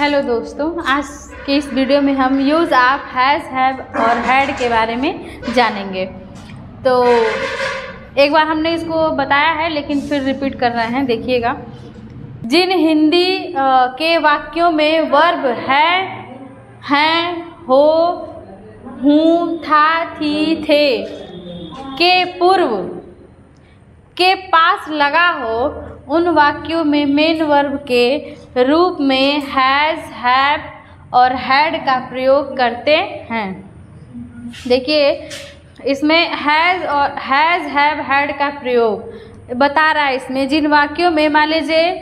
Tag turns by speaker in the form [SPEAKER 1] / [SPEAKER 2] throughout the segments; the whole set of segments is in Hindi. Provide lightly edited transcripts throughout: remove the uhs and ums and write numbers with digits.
[SPEAKER 1] हेलो दोस्तों, आज के इस वीडियो में हम यूज़ ऑफ हैज़, हैव और हैड के बारे में जानेंगे। तो एक बार हमने इसको बताया है लेकिन फिर रिपीट कर रहे हैं, देखिएगा। जिन हिंदी के वाक्यों में वर्ब है, हैं, हो, हूँ, था, थी, थे के पूर्व के पास लगा हो, उन वाक्यों में मेन वर्ब के रूप में हैज़, हैव और हैड का प्रयोग करते हैं। देखिए, इसमें हैज़ और हैज़, हैव, हैड का प्रयोग बता रहा है। इसमें जिन वाक्यों में मान लीजिए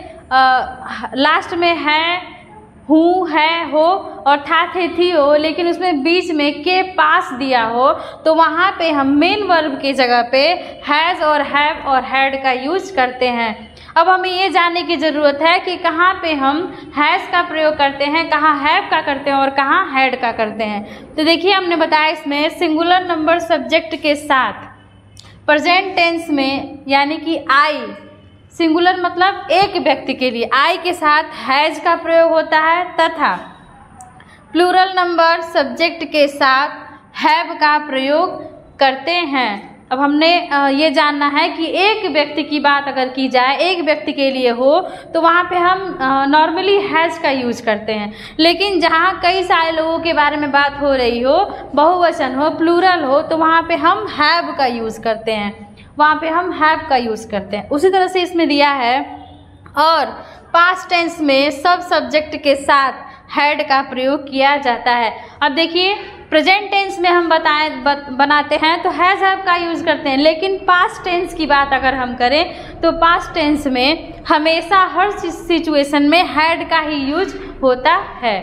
[SPEAKER 1] लास्ट में है, हूँ, है, हो और था, थे, थी हो, लेकिन उसमें बीच में के पास दिया हो, तो वहाँ पे हम मेन वर्ब की जगह पे हैज़ और हैव और हैड का यूज करते हैं। अब हमें ये जानने की ज़रूरत है कि कहाँ पे हम हैज़ का प्रयोग करते हैं, कहाँ हैव का करते हैं और कहाँ हैड का करते हैं। तो देखिए, हमने बताया इसमें सिंगुलर नंबर सब्जेक्ट के साथ प्रेजेंट टेंस में, यानी कि आई, सिंगुलर मतलब एक व्यक्ति के लिए, आई के साथ हैज़ का प्रयोग होता है, तथा प्लूरल नंबर सब्जेक्ट के साथ हैव का प्रयोग करते हैं। अब हमने ये जानना है कि एक व्यक्ति की बात अगर की जाए, एक व्यक्ति के लिए हो, तो वहाँ पे हम नॉर्मली हैज़ का यूज करते हैं। लेकिन जहाँ कई सारे लोगों के बारे में बात हो रही हो, बहुवचन हो, प्लूरल हो, तो वहाँ पे हम हैव का यूज़ करते हैं, वहाँ पे हम हैव का यूज़ करते हैं। उसी तरह से इसमें दिया है, और पास्ट टेंस में सब सब्जेक्ट के साथ हैड का प्रयोग किया जाता है। अब देखिए, प्रेजेंट टेंस में हम बनाते हैं तो हैज़, हैव का यूज़ करते हैं, लेकिन पास्ट टेंस की बात अगर हम करें तो पास्ट टेंस में हमेशा हर सिचुएशन में हैड का ही यूज होता है।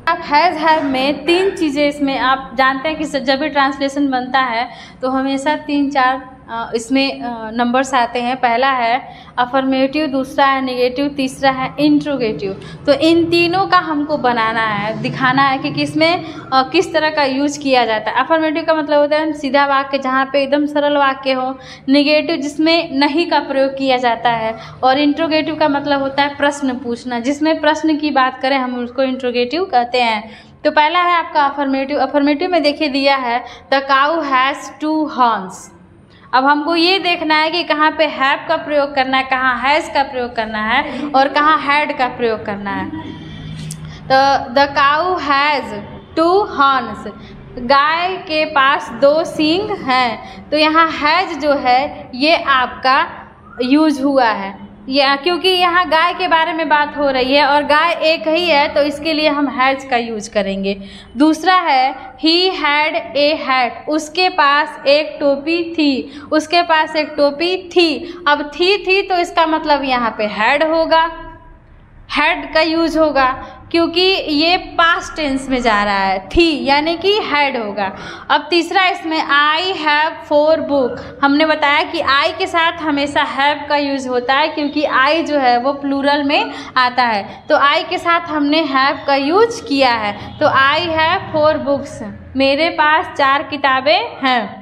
[SPEAKER 1] अब हैज़, हैव में तीन चीज़ें, इसमें आप जानते हैं कि जब भी ट्रांसलेशन बनता है तो हमेशा 3-4 इसमें नंबर्स आते हैं। पहला है अफर्मेटिव, दूसरा है नेगेटिव, तीसरा है इंट्रोगेटिव। तो इन तीनों का हमको बनाना है, दिखाना है कि किसमें किस तरह का यूज किया जाता है। अफर्मेटिव का मतलब होता है सीधा वाक्य, जहाँ पे एकदम सरल वाक्य हो। नेगेटिव जिसमें नहीं का प्रयोग किया जाता है। और इंट्रोगेटिव का मतलब होता है प्रश्न पूछना, जिसमें प्रश्न की बात करें हम उसको इंट्रोगेटिव कहते हैं। तो पहला है आपका अफर्मेटिव। अफर्मेटिव में देखिए दिया है द काऊ हैज़ 2 हॉर्न्स। अब हमको ये देखना है कि कहाँ पे हैव का प्रयोग करना है, कहाँ हैज़ का प्रयोग करना है और कहाँ हैड का प्रयोग करना है। तो द काऊ हैज़ 2 हॉर्न्स, गाय के पास 2 सींग हैं। तो यहाँ हैज़ जो है ये आपका यूज हुआ है, या क्योंकि यहाँ गाय के बारे में बात हो रही है और गाय एक ही है, तो इसके लिए हम हैज़ का यूज करेंगे। दूसरा है ही हैड ए हैट, उसके पास एक टोपी थी, उसके पास एक टोपी थी। अब थी तो इसका मतलब यहाँ पे हैड होगा, हैड का यूज होगा, क्योंकि ये पास्ट टेंस में जा रहा है, थी यानी कि हैड होगा। अब तीसरा इसमें आई हैव 4 बुक। हमने बताया कि आई के साथ हमेशा हैव का यूज होता है, क्योंकि आई जो है वो प्लूरल में आता है। तो आई के साथ हमने हैव का यूज किया है। तो आई हैव 4 बुक्स, मेरे पास 4 किताबें हैं।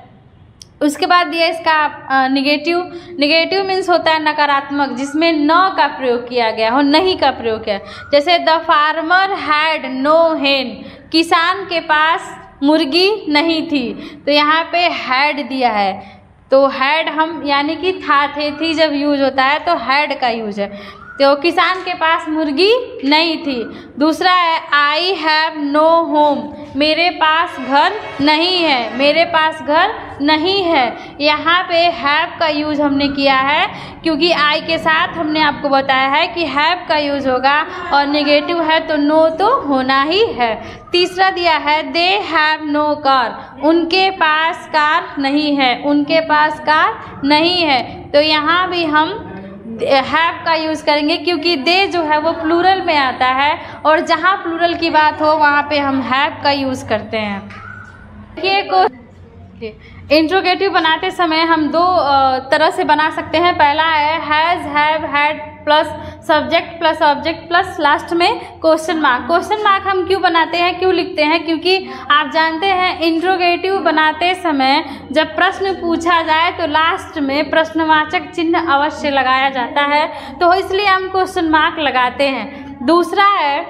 [SPEAKER 1] उसके बाद दिया इसका निगेटिव। निगेटिव मीन्स होता है नकारात्मक, जिसमें न का प्रयोग किया गया हो, नहीं का प्रयोग किया। जैसे द फार्मर हैड नो हेन, किसान के पास मुर्गी नहीं थी। तो यहाँ पे हैड दिया है, तो हैड हम यानी कि था, थे, थी जब यूज होता है तो हैड का यूज है। तो किसान के पास मुर्गी नहीं थी। दूसरा है आई हैव नो होम, मेरे पास घर नहीं है, मेरे पास घर नहीं है। यहाँ पे हैव का यूज हमने किया है, क्योंकि आई के साथ हमने आपको बताया है कि हैव का यूज होगा, और नेगेटिव है तो नो तो होना ही है। तीसरा दिया है दे हैव नो कार, उनके पास कार नहीं है, उनके पास कार नहीं है। तो यहाँ भी हम हैव का यूज़ करेंगे, क्योंकि दे जो है वो प्लूरल में आता है, और जहाँ प्लूरल की बात हो वहाँ पे हम हैव का यूज़ करते हैं। ये को इंट्रोगेटिव बनाते समय हम 2 तरह से बना सकते हैं। पहला है has, have, had plus subject plus object plus last में क्वेश्चन मार्क। क्वेश्चन मार्क हम क्यों बनाते हैं, क्यों लिखते हैं? क्योंकि आप जानते हैं इंट्रोगेटिव बनाते समय जब प्रश्न पूछा जाए तो लास्ट में प्रश्नवाचक चिन्ह अवश्य लगाया जाता है, तो इसलिए हम क्वेश्चन मार्क लगाते हैं। दूसरा है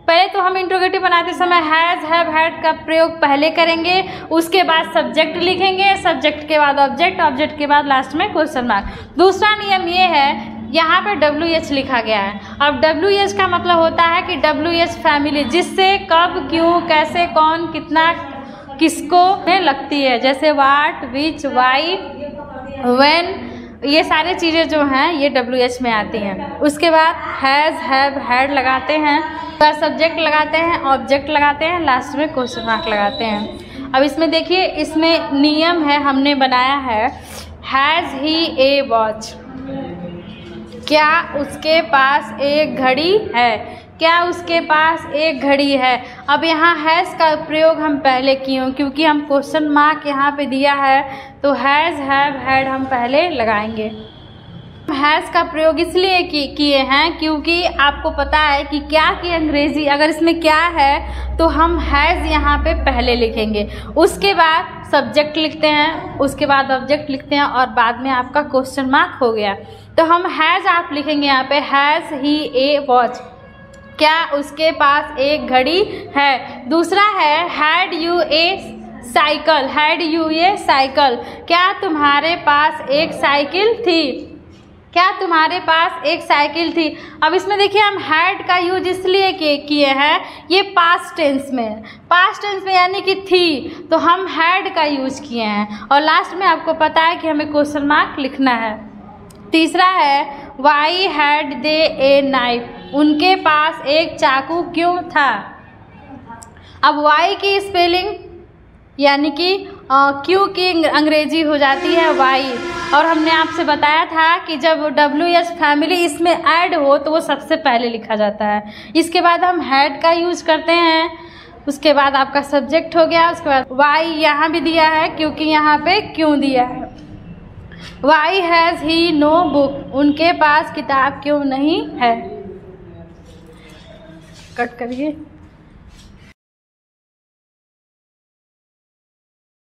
[SPEAKER 1] पहले तो हम इंट्रोगेटिव बनाते समय हैज़ हैव हैड का प्रयोग पहले करेंगे, उसके बाद सब्जेक्ट लिखेंगे, सब्जेक्ट के बाद ऑब्जेक्ट, ऑब्जेक्ट के बाद लास्ट में क्वेश्चन मार्क। दूसरा नियम ये है, यहाँ पे WH लिखा गया है। अब WH का मतलब होता है कि WH फैमिली, जिससे कब, क्यों, कैसे, कौन, कितना, किसको में लगती है, जैसे वाट, विच, वाई, व्हेन, ये सारी चीज़ें जो हैं ये WH में आती हैं। उसके बाद हैज़ हैव हैड लगाते हैं, फिर सब्जेक्ट लगाते हैं, ऑब्जेक्ट लगाते हैं, लास्ट में क्वेश्चन मार्क लगाते हैं। अब इसमें देखिए, इसमें नियम है, हमने बनाया है हैज़ ही ए वॉच, क्या उसके पास एक घड़ी है, क्या उसके पास एक घड़ी है। अब यहाँ हैज़ का प्रयोग हम पहले किए हैं, क्योंकि हम क्वेश्चन मार्क यहाँ पे दिया है, तो हैज़ हैव हैड हम पहले लगाएंगे। हैज़ का प्रयोग इसलिए किए हैं क्योंकि आपको पता है कि क्या की अंग्रेजी, अगर इसमें क्या है तो हम हैज़ यहाँ पे पहले लिखेंगे, उसके बाद सब्जेक्ट लिखते हैं, उसके बाद ऑब्जेक्ट लिखते हैं, और बाद में आपका क्वेश्चन मार्क हो गया। तो हम हैज़ आप लिखेंगे यहाँ पे, हैज़ ही ए वॉच, क्या उसके पास एक घड़ी है। दूसरा है had U A cycle, had U A cycle, क्या तुम्हारे पास एक साइकिल थी, क्या तुम्हारे पास एक साइकिल थी। अब इसमें देखिए, हम हैड का यूज इसलिए किए हैं, ये पास्ट टेंस में, पास्ट टेंस में यानी कि थी, तो हम हैड का यूज किए हैं, और लास्ट में आपको पता है कि हमें क्वेश्चन मार्क लिखना है। तीसरा है why had they a knife, उनके पास एक चाकू क्यों था। अब वाई की स्पेलिंग यानी कि क्यों की अंग्रेजी हो जाती है वाई, और हमने आपसे बताया था कि जब WH फैमिली इसमें ऐड हो तो वो सबसे पहले लिखा जाता है। इसके बाद हम हैड का यूज करते हैं, उसके बाद आपका सब्जेक्ट हो गया, उसके बाद वाई यहाँ भी दिया है क्योंकि यहाँ पे क्यों दिया है। Why has he no book, उनके पास किताब क्यों नहीं है। कट करिए।